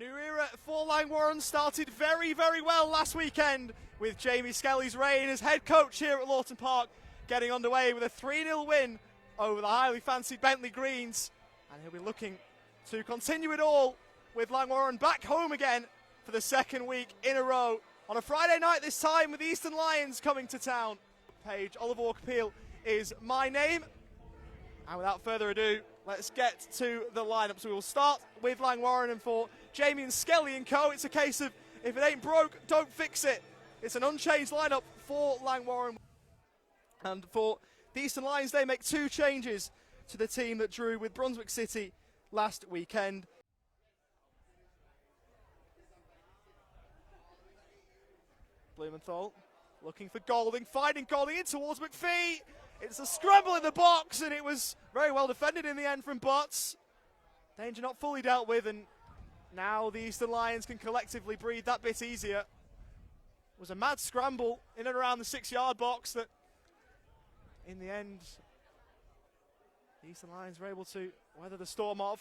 new era for Langwarrin started very, very well last weekend with Jamie Skelly's reign as head coach here at Lawton Park, getting underway with a 3-0 win over the highly fancied Bentley Greens. And he'll be looking to continue it all with Langwarrin back home again for the second week in a row on a Friday night this time with the Eastern Lions coming to town. Page Oliver Walker-Peel is my name. And without further ado, let's get to the lineup. So we will start with Langwarrin, and for Jamie and Skelly and co, it's a case of if it ain't broke, don't fix it. It's an unchanged lineup for Langwarrin. And for the Eastern Lions, they make two changes to the team that drew with Brunswick City last weekend. Blumenthal looking for Golding, finding Golding in towards McPhee. It's a scramble in the box, and it was very well defended in the end from Butts. Danger not fully dealt with, and now the Eastern Lions can collectively breathe that bit easier. It was a mad scramble in and around the 6-yard box that, in the end, the Eastern Lions were able to weather the storm of.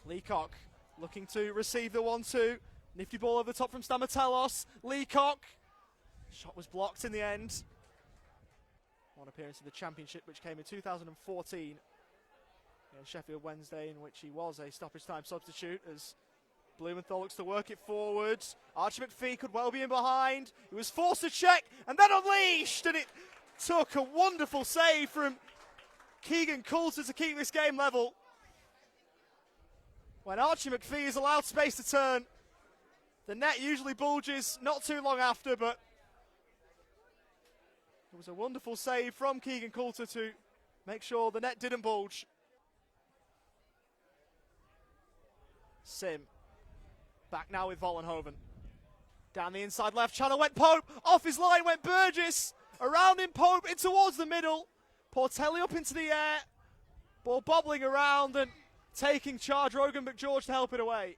Leacock looking to receive the 1-2. Nifty ball over the top from Stamatelos. Leacock. Shot was blocked in the end. One appearance in the championship, which came in 2014 in Sheffield Wednesday, in which he was a stoppage time substitute, as Blumenthal looks to work it forward. Archie McPhee could well be in behind. He was forced to check and then unleashed, and it took a wonderful save from Keegan Coulter to keep this game level. When Archie McPhee is allowed space to turn, the net usually bulges not too long after, but it was a wonderful save from Keegan Coulter to make sure the net didn't bulge. Sim, back now with Vollenhoven. Down the inside left channel went Pope, off his line went Burgess, around him Pope, in towards the middle. Portelli up into the air, ball bobbling around and taking charge, Rogan McGeorge to help it away.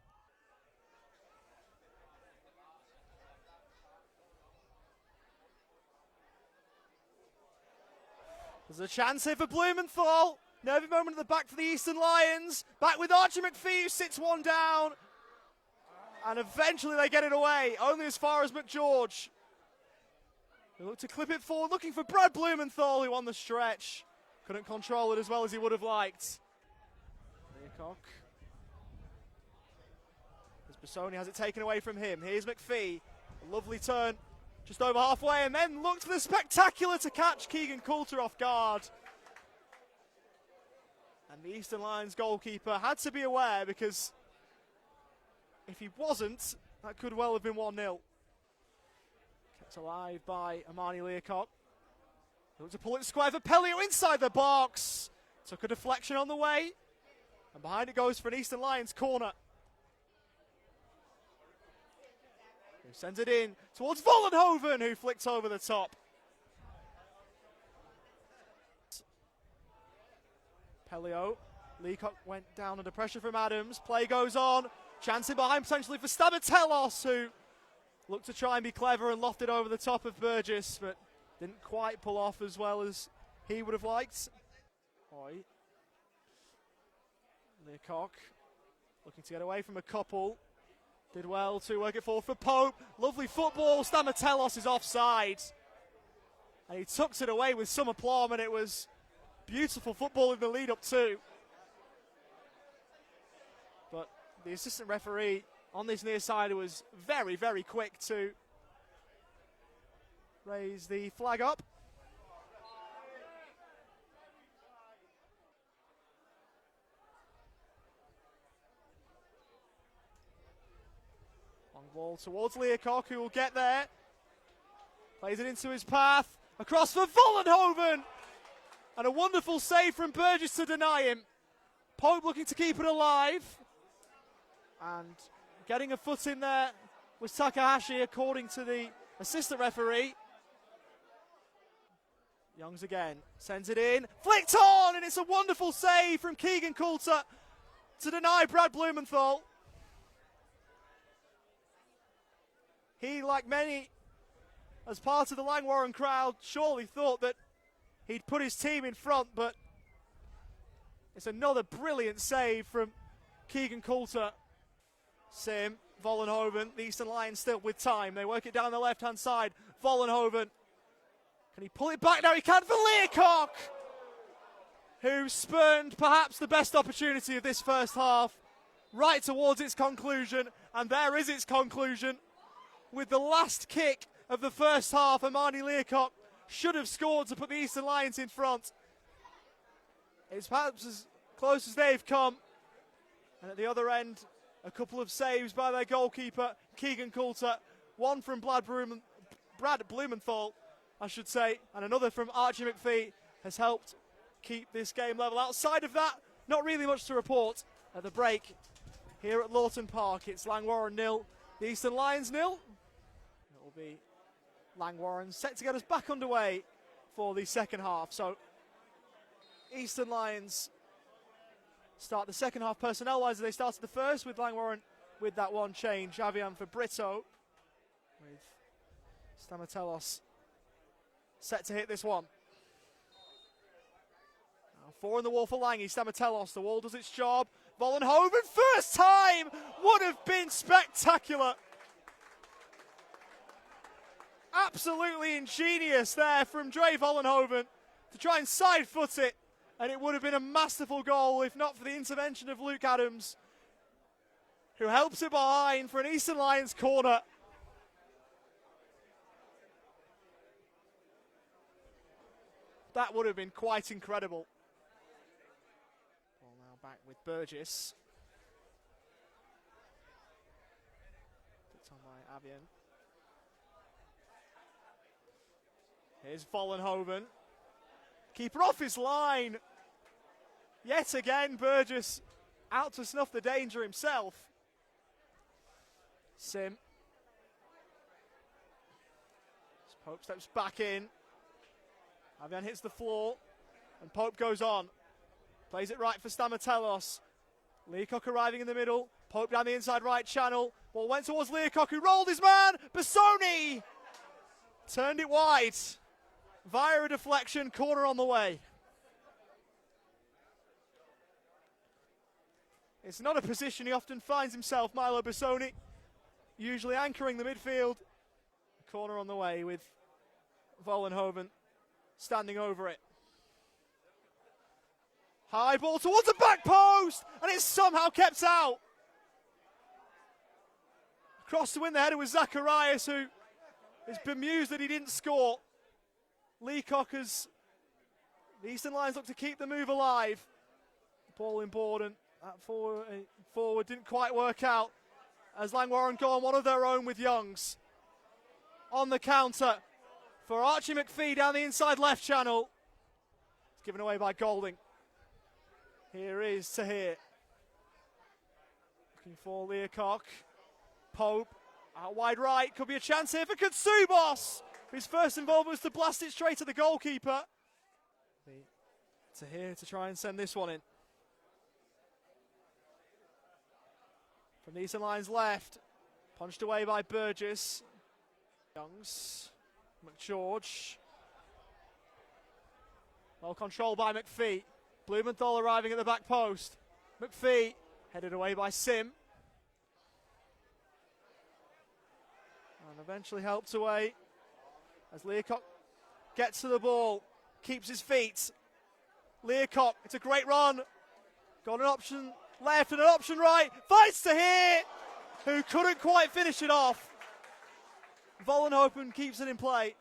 There's a chance here for Blumenthal. Nervy moment at the back for the Eastern Lions. Back with Archie McPhee, who sits one down. And eventually they get it away, only as far as McGeorge. They look to clip it forward, looking for Brad Blumenthal, who on the stretch couldn't control it as well as he would have liked. Leacock. As Bassoni has it taken away from him. Here's McPhee. A lovely turn. Just over halfway, and then looked for the spectacular to catch Keegan Coulter off guard. And the Eastern Lions goalkeeper had to be aware, because if he wasn't, that could well have been 1-0. Kept alive by Amani Leacock. Looked to pull it square for Pelio inside the box. Took a deflection on the way, and behind it goes for an Eastern Lions corner. Who sends it in towards Vollenhoven, who flicked over the top. Pelio. Leacock went down under pressure from Adams. Play goes on. Chance in behind potentially for Stamatelos, who looked to try and be clever and lofted over the top of Burgess, but didn't quite pull off as well as he would have liked. Hoy. Leacock looking to get away from a couple. Did well to work it forward for Pope. Lovely football. Stamatelos is offside. And he tucks it away with some aplomb, and it was beautiful football in the lead up too. But the assistant referee on this near side was very, very quick to raise the flag up. Long ball towards Leacock, who will get there. Plays it into his path. Across for Vollenhoven. And a wonderful save from Burgess to deny him. Pope looking to keep it alive. And getting a foot in there was Takahashi, according to the assistant referee. Youngs again, sends it in. Flicked on, and it's a wonderful save from Keegan Coulter to deny Brad Blumenthal. He, like many as part of the Langwarrin crowd, surely thought that he'd put his team in front, but it's another brilliant save from Keegan Coulter. Sim, Vollenhoven, the Eastern Lions still with time. They work it down the left-hand side. Vollenhoven, can he pull it back now? He can for Learcock, who spurned perhaps the best opportunity of this first half, right towards its conclusion, and there is its conclusion. With the last kick of the first half, Amani Learcock should have scored to put the Eastern Lions in front. It's perhaps as close as they've come. And at the other end, a couple of saves by their goalkeeper, Keegan Coulter. One from Brad Blumenthal, I should say, and another from Archie McPhee has helped keep this game level. Outside of that, not really much to report at the break here at Lawton Park. It's Langwarrin 0, the Eastern Lions 0. It will be Langwarrin set to get us back underway for the second half. So Eastern Lions start the second half personnel-wise as they started the first, with Langwarrin with that one change. Avian for Brito, with Stamatelos set to hit this one. Now 4 in the wall for Langy. Stamatelos, the wall does its job. Vollenhoven, first time, would have been spectacular. Absolutely ingenious there from Dre Vollenhoven to try and side foot it, and it would have been a masterful goal if not for the intervention of Luke Adams, who helps it behind for an Eastern Lions corner. That would have been quite incredible. Ball now back with Burgess. Picked on by Avian. Here's Vollenhoven. Keeper off his line. Yet again, Burgess out to snuff the danger himself. Sim. Pope steps back in. Avian hits the floor, and Pope goes on. Plays it right for Stamatelos. Learcock arriving in the middle. Pope down the inside right channel. Ball went towards Learcock, who rolled his man. Bassoni turned it wide. Via a deflection, corner on the way. It's not a position he often finds himself, Milo Bassoni. Usually anchoring the midfield. Corner on the way with Vollenhoven standing over it. High ball towards the back post, and it's somehow kept out. Across to win the header was Zacharias, who is bemused that he didn't score. Leacock has, the Eastern Lions look to keep the move alive. Ball in board, and that forward didn't quite work out as Langwarrin go on one of their own with Youngs. On the counter for Archie McPhee down the inside left channel. It's given away by Golding. Here is Tahir. Looking for Learcock. Pope out wide right. Could be a chance here for Katsubos. His first involvement was to blast it straight to the goalkeeper. Tahir to try and send this one in. From the Eastern Lions left. Punched away by Burgess. Youngs. McGeorge. Well controlled by McPhee. Blumenthal arriving at the back post. McPhee headed away by Sim. And eventually helped away as Learcock gets to the ball. Keeps his feet. Learcock, it's a great run. Got an option left and an option right. Fights to hit, who couldn't quite finish it off. Vollenhoven keeps it in play.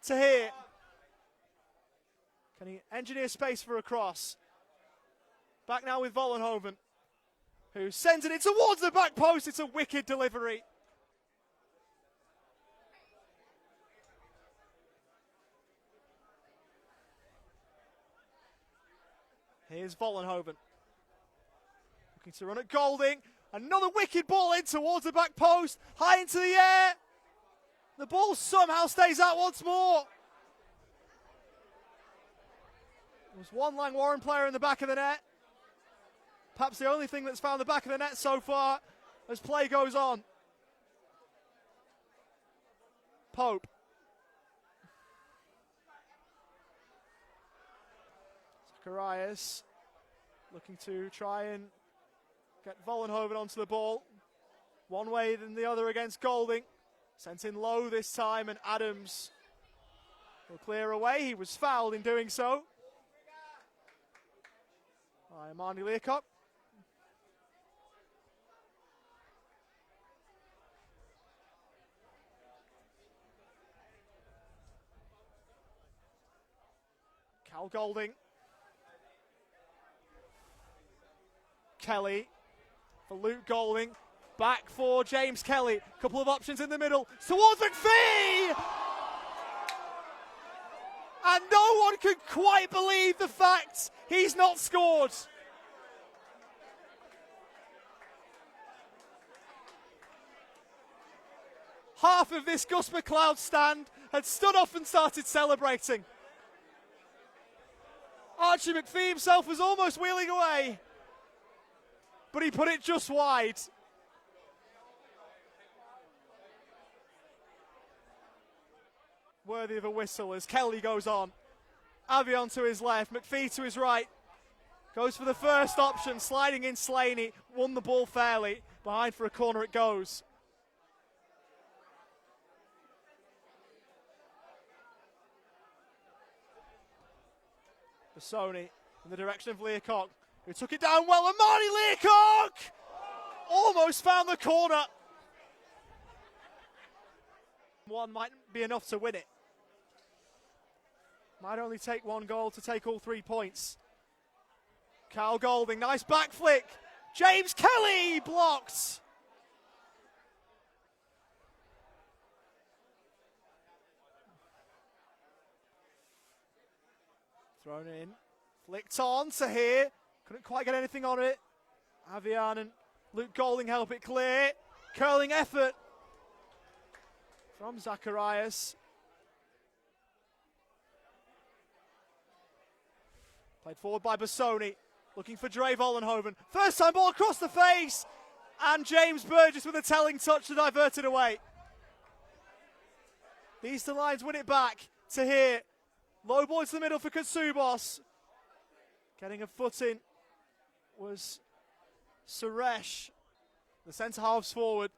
Tahir. Can he engineer space for a cross? Back now with Vollenhoven, who sends it in towards the back post. It's a wicked delivery. Here's Vollenhoven. Looking to run at Golding. Another wicked ball in towards the back post. High into the air. The ball somehow stays out once more. There's one Langwarrin player in the back of the net. Perhaps the only thing that's found the back of the net so far as play goes on. Pope. Zacharias looking to try and get Vollenhoven onto the ball. One way than the other against Golding. Sent in low this time, and Adams will clear away. He was fouled in doing so by Marnie Leacock. Cal Golding. Kelly for Luke Golding. Back for James Kelly. Couple of options in the middle. Towards McPhee! And no one can quite believe the fact he's not scored. Half of this Gus McLeod stand had stood up and started celebrating. Archie McPhee himself was almost wheeling away, but he put it just wide. Worthy of a whistle as Kelly goes on. Avion to his left, McPhee to his right. Goes for the first option, sliding in Slaney. Won the ball fairly. Behind for a corner it goes. Bassoni in the direction of Leacock, who took it down well, and Marnie Leacock almost found the corner. One might be enough to win it. Might only take one goal to take all 3 points. Cal Golding, nice back flick. James Kelly blocked. Thrown in, flicked on to here. Couldn't quite get anything on it. Avian and Luke Golding help it clear. Curling effort from Zacharias. Played forward by Bassoni, looking for Dre Vollenhoven. First time ball across the face, and James Burgess with a telling touch to divert it away. The Eastern Lions win it back to here. Low ball to the middle for Katsubos. Getting a foot in was Suresh. The centre halves forward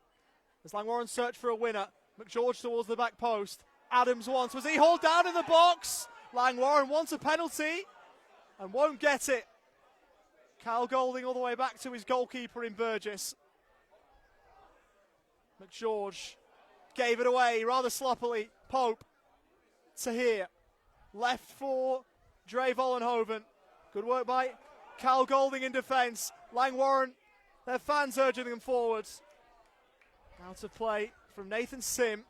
as Langwarrin search for a winner. McGeorge towards the back post. Adams wants, was he hauled down in the box? Langwarrin wants a penalty and won't get it. Cal Golding all the way back to his goalkeeper in Burgess. McGeorge gave it away rather sloppily. Pope to here. Left for Dre Vollenhoven. Good work by Cal Golding in defence. Langwarrin, their fans urging them forwards. Out of play from Nathan Sim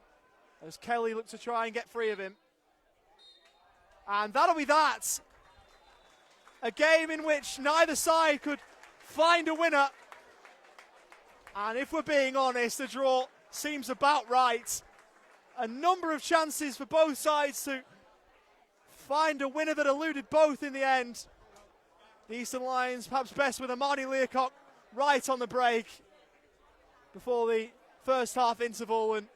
as Kelly looked to try and get free of him. And that'll be that. A game in which neither side could find a winner. And if we're being honest, the draw seems about right. A number of chances for both sides to find a winner that eluded both in the end. The Eastern Lions perhaps best with a Marnie Leacock right on the break before the first half interval, and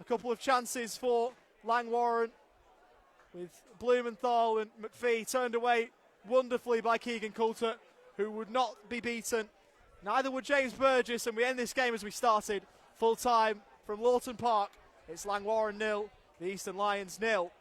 a couple of chances for Langwarrin with Blumenthal and McPhee turned away wonderfully by Keegan Coulter, who would not be beaten. Neither would James Burgess, and we end this game as we started. Full time from Lawton Park. It's Langwarrin 0, the Eastern Lions 0.